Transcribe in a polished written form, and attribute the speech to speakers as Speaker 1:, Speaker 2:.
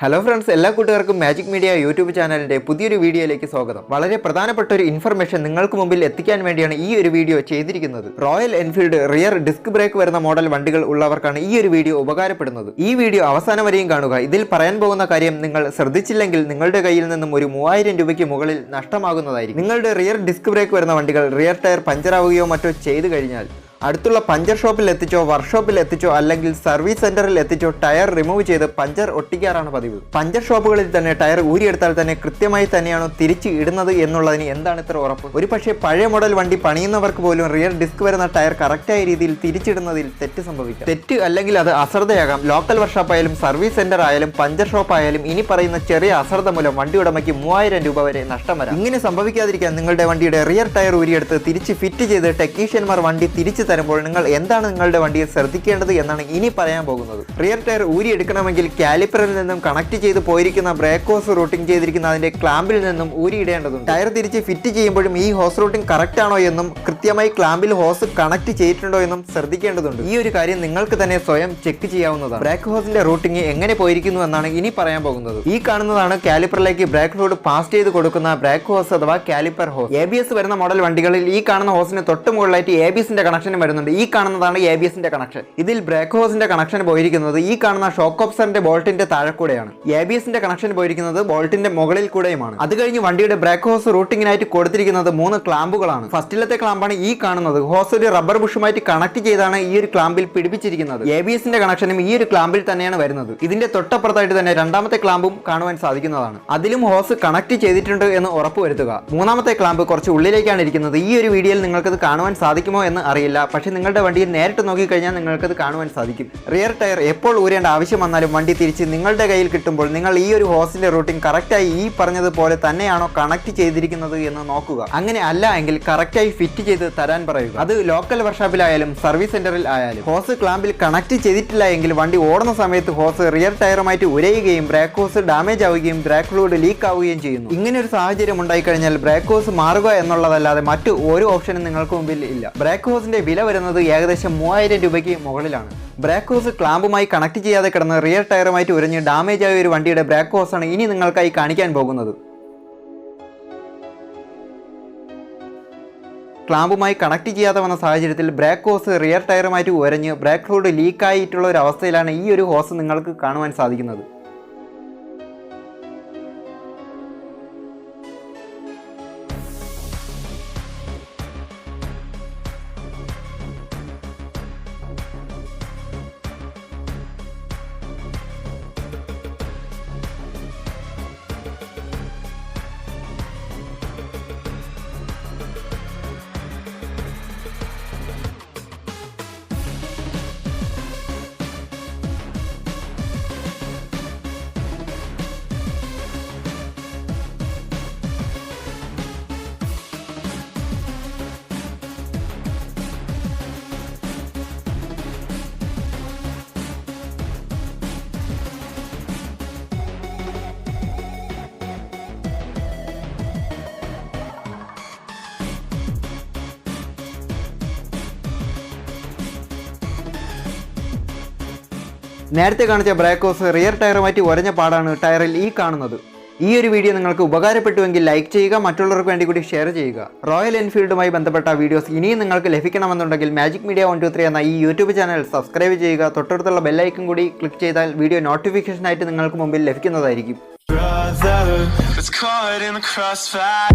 Speaker 1: Hello friends, എല്ലാ കൂട്ടുകാർക്കും magic media YouTube ചാനലിന്റെ പുതിയൊരു വീഡിയോയിലേക്ക് സ്വാഗതം. വളരെ പ്രധാനപ്പെട്ട ഒരു ഇൻഫർമേഷൻ നിങ്ങൾക്ക് മുമ്പിൽ എത്തിക്കാൻ വേണ്ടിയാണ് ഈ ഒരു വീഡിയോ ചെയ്തിരിക്കുന്നത്. Royal Enfield rear disc brake വരുന്ന മോഡൽ വണ്ടികൾ ഉള്ളവർക്കാണ് ഈ ഒരു വീഡിയോ ഉപകാരപ്പെടുന്നത്. ഈ വീഡിയോ അവസാനം വരെയും കാണുക. ഇതിൽ പറയാൻ പോകുന്ന കാര്യം നിങ്ങൾ ശ്രദ്ധിച്ചില്ലെങ്കിൽ നിങ്ങളുടെ കയ്യിൽ നിന്നും ഒരു 3000 രൂപയ്ക്ക് മുകളിൽ നഷ്ടമാകുന്നതായിരിക്കും. നിങ്ങളുടെ റിയർ ഡിസ്ക് ബ്രേക്ക് വരുന്ന വണ്ടികൾ റിയർ ടയർ പഞ്ചറാവുകയോ മറ്റോ ചെയ്തു കഴിഞ്ഞാൽ അടുത്തുള്ള പഞ്ചർ ഷോപ്പിൽ എത്തിച്ചോ വർക്ക്ഷോപ്പിൽ എത്തിച്ചോ അല്ലെങ്കിൽ സർവീസ് സെന്ററിൽ എത്തിച്ചോ ടയർ റിമൂവ് ചെയ്ത് പഞ്ചർ ഒട്ടിക്കാറാണ് പതിവ്. പഞ്ചർ ഷോപ്പുകളിൽ തന്നെ ടയർ ഊരിയെടുത്താൽ തന്നെ കൃത്യമായി തന്നെയാണോ തിരിച്ച് ഇടുന്നത് എന്നുള്ളതിന് എന്താണ് ഇത്ര ഉറപ്പ്? ഒരു പക്ഷേ പഴയ മോഡൽ വണ്ടി പണിയുന്നവർക്ക് പോലും റിയർ ഡിസ്ക് വരുന്ന ടയർ കറക്റ്റായ രീതിയിൽ തിരിച്ചിടുന്നതിൽ തെറ്റ് സംഭവിക്കാം. തെറ്റ് അല്ലെങ്കിൽ അത് അശ്രദ്ധയാകാം. ലോക്കൽ വർക്ക്ഷോപ്പ് ആയാലും സർവീസ് സെന്റർ ആയാലും പഞ്ചർ ഷോപ്പ് ആയാലും ഇനി പറയുന്ന ചെറിയ അശ്രദ്ധ മൂലം വണ്ടി ഉടമയ്ക്ക് 3000 രൂപ വരെ നഷ്ടം വരാം. ഇങ്ങനെ സംഭവിക്കാതിരിക്കാൻ നിങ്ങളുടെ വണ്ടിയുടെ റിയർ ടയർ ഊരിയെടുത്ത് തിരിച്ച് ഫിറ്റ് ചെയ്ത് ടെക്നീഷ്യന്മാർ വണ്ടി തിരിച്ചു തരുമ്പോൾ നിങ്ങൾ എന്താണ് നിങ്ങളുടെ വണ്ടിയെ ശ്രദ്ധിക്കേണ്ടത് എന്നാണ് ഇനി പറയാൻ പോകുന്നത്. റിയർ ടയർ ഊരി എടുക്കണമെങ്കിൽ കാലിപ്പറിൽ നിന്നും കണക്ട് ചെയ്ത് പോയിരിക്കുന്ന ബ്രേക്ക് ഹോസ് റൂട്ടിംഗ് ചെയ്തിരിക്കുന്ന അതിന്റെ ക്ലാമ്പിൽ നിന്നും ഊരിയിടേണ്ടതുണ്ട്. ടയർ തിരിച്ച് ഫിറ്റ് ചെയ്യുമ്പോഴും ഈ ഹോസ് റൂട്ടിംഗ് കറക്റ്റ് ആണോ എന്നും കൃത്യമായി ക്ലാമ്പിൽ ഹോസ് കണക്ട് ചെയ്തിട്ടുണ്ടോ എന്നും ശ്രദ്ധിക്കേണ്ടതുണ്ട്. ഈ ഒരു കാര്യം നിങ്ങൾക്ക് തന്നെ സ്വയം ചെക്ക് ചെയ്യാവുന്നതാണ്. ബ്രേക്ക് ഹോസിന്റെ റൂട്ടിംഗ് എങ്ങനെ പോയിരിക്കുന്നു എന്നാണ് ഇനി പറയാൻ പോകുന്നത്. ഈ കാണുന്നതാണ് കാലിപ്പറിലേക്ക് ബ്രേക്ക് ഫ്ലൂയിഡ് പാസ് ചെയ്ത് കൊടുക്കുന്ന ബ്രേക്ക് ഹോസ് അഥവാ കാലിപ്പർ ഹോസ്. ABS വരുന്ന മോഡൽ വണ്ടികളിൽ ഈ കാണുന്ന ഹോസിന് തൊട്ട് മുകളിലായിട്ട് ABSന്റെ കണക്ഷനും വരുന്നുണ്ട്. ഈ കാണുന്നതാണ് ABSന്റെ കണക്ഷൻ. ഇതിൽ ബ്രേക്ക് ഹോസിന്റെ കണക്ഷൻ പോയിരിക്കുന്നത് ഈ കാണുന്ന ഷോക്ക് ഓബ്സറിന്റെ ബോൾട്ടിന്റെ താഴെ കൂടെയാണ്. ABSന്റെ കണക്ഷൻ പോയിരിക്കുന്നത് ബോൾട്ടിന്റെ മുകളിൽ കൂടെയുമാണ്. അത് കഴിഞ്ഞ് വണ്ടിയുടെ ബ്രേക്ക് ഹോസ് റൂട്ടിങ്ങിനായിട്ട് കൊടുത്തിരിക്കുന്നത് 3 ക്ലാമ്പുകളാണ്. ഫസ്റ്റിലത്തെ ക്ലാമ്പാണ് ഈ കാണുന്നത്. ഹോസ് ഒരു റബ്ബർ ബുഷുമായിട്ട് കണക്ട് ചെയ്താണ് ഈ ഒരു ക്ലാമ്പിൽ പിടിപ്പിച്ചിരിക്കുന്നത്. ABSന്റെ കണക്ഷനും ഈ ഒരു ക്ലാമ്പിൽ തന്നെയാണ് വരുന്നത്. ഇതിന്റെ തൊട്ടപ്പുറത്തായിട്ട് തന്നെ രണ്ടാമത്തെ ക്ലാമ്പും കാണുവാൻ സാധിക്കുന്നതാണ്. അതിലും ഹോസ് കണക്ട് ചെയ്തിട്ടുണ്ട് എന്ന് ഉറപ്പുവരുത്തുക. മൂന്നാമത്തെ ക്ലാമ്പ് കുറച്ച് ഉള്ളിലേക്കാണ് ഇരിക്കുന്നത്. ഈ ഒരു വീഡിയോയിൽ നിങ്ങൾക്കത് കാണുവാൻ സാധിക്കുമോ എന്ന് അറിയില്ല, പക്ഷേ നിങ്ങളുടെ വണ്ടിയിൽ നേരിട്ട് നോക്കിക്കഴിഞ്ഞാൽ നിങ്ങൾക്കത് കാണുവാൻ സാധിക്കും. റിയർ ടയർ എപ്പോൾ ഊരേണ്ട ആവശ്യം വന്നാലും വണ്ടി തിരിച്ച് നിങ്ങളുടെ കയ്യിൽ കിട്ടുമ്പോൾ നിങ്ങൾ ഈ ഒരു ഹോസിന്റെ റൂട്ടിംഗ് കറക്റ്റായി ഈ പറഞ്ഞതുപോലെ തന്നെയാണോ കണക്ട് ചെയ്തിരിക്കുന്നത് എന്ന് നോക്കുക. അങ്ങനെ അല്ല എങ്കിൽ കറക്റ്റായി ഫിറ്റ് ചെയ്ത് തരാൻ പറയുക. അത് ലോക്കൽ വർക്ക്ഷോപ്പിലായാലും സർവീസ് സെന്ററിൽ ആയാലും. ഹോസ് ക്ലാമ്പിൽ കണക്ട് ചെയ്തിട്ടില്ല എങ്കിൽ വണ്ടി ഓടുന്ന സമയത്ത് ഹോസ് റിയർ ടയറുമായിട്ട് ഉരയുകയും ബ്രേക്ക് ഹോസ് ഡാമേജ് ആവുകയും ബ്രേക്ക് ഫ്ലൂയിഡ് ലീക്ക് ആവുകയും ചെയ്യുന്നു. ഇങ്ങനെ ഒരു സാഹചര്യം ഉണ്ടായിക്കഴിഞ്ഞാൽ ബ്രേക്ക് ഹോസ് മാറുക എന്നുള്ളതല്ലാതെ മറ്റു ഒരു ഓപ്ഷനും നിങ്ങൾക്ക് മുമ്പിൽ ഇല്ല. ബ്രേക്ക് ഹോസിന്റെ വില വരുന്നത് ഏകദേശം 3000 രൂപയ്ക്ക് മുകളിലാണ്. ബ്രേക്ക് ഹോസ് ക്ലാമ്പുമായി കണക്ട് ചെയ്യാതെ കിടന്ന് റിയർ ടയറുമായിട്ട് ഉരഞ്ഞ് ഡാമേജ് ആയ ഒരു വണ്ടിയുടെ ബ്രേക്ക് ഹോസാണ് ഇനി നിങ്ങൾക്കായി കാണിക്കാൻ പോകുന്നത്. ക്ലാമ്പുമായി കണക്ട് ചെയ്യാതെ വന്ന സാഹചര്യത്തിൽ ബ്രേക്ക് ഹോസ് റിയർ ടയറുമായിട്ട് ഉരഞ്ഞ് ബ്രേക്ക് ഫ്ലൂയിഡ് ലീക്ക് ആയിട്ടുള്ള ഒരു അവസ്ഥയിലാണ് ഈ ഒരു ഹോസ് നിങ്ങൾക്ക് കാണുവാൻ സാധിക്കുന്നത്. നേരത്തെ കാണിച്ച ബ്രേക്ക് ഹോസ് റിയർ ടയറുമായിട്ട് ഉരഞ്ഞ പാടാണ് ടയറിൽ ഈ കാണുന്നത്. ഈ ഒരു വീഡിയോ നിങ്ങൾക്ക് ഉപകാരപ്പെട്ടുവെങ്കിൽ ലൈക്ക് ചെയ്യുക, മറ്റുള്ളവർക്ക് വേണ്ടി കൂടി ഷെയർ ചെയ്യുക. റോയൽ എൻഫീൽഡുമായി ബന്ധപ്പെട്ട വീഡിയോസ് ഇനിയും നിങ്ങൾക്ക് ലഭിക്കണമെന്നുണ്ടെങ്കിൽ മാജിക് മീഡിയ 123 എന്ന ഈ യൂട്യൂബ് ചാനൽ സബ്സ്ക്രൈബ് ചെയ്യുക. തൊട്ടടുത്തുള്ള ബെല്ലൈക്കൺ കൂടി ക്ലിക്ക് ചെയ്താൽ വീഡിയോ നോട്ടിഫിക്കേഷനായിട്ട് നിങ്ങൾക്ക് മുമ്പിൽ ലഭിക്കുന്നതായിരിക്കും. Brother, it's caught in the crossfire.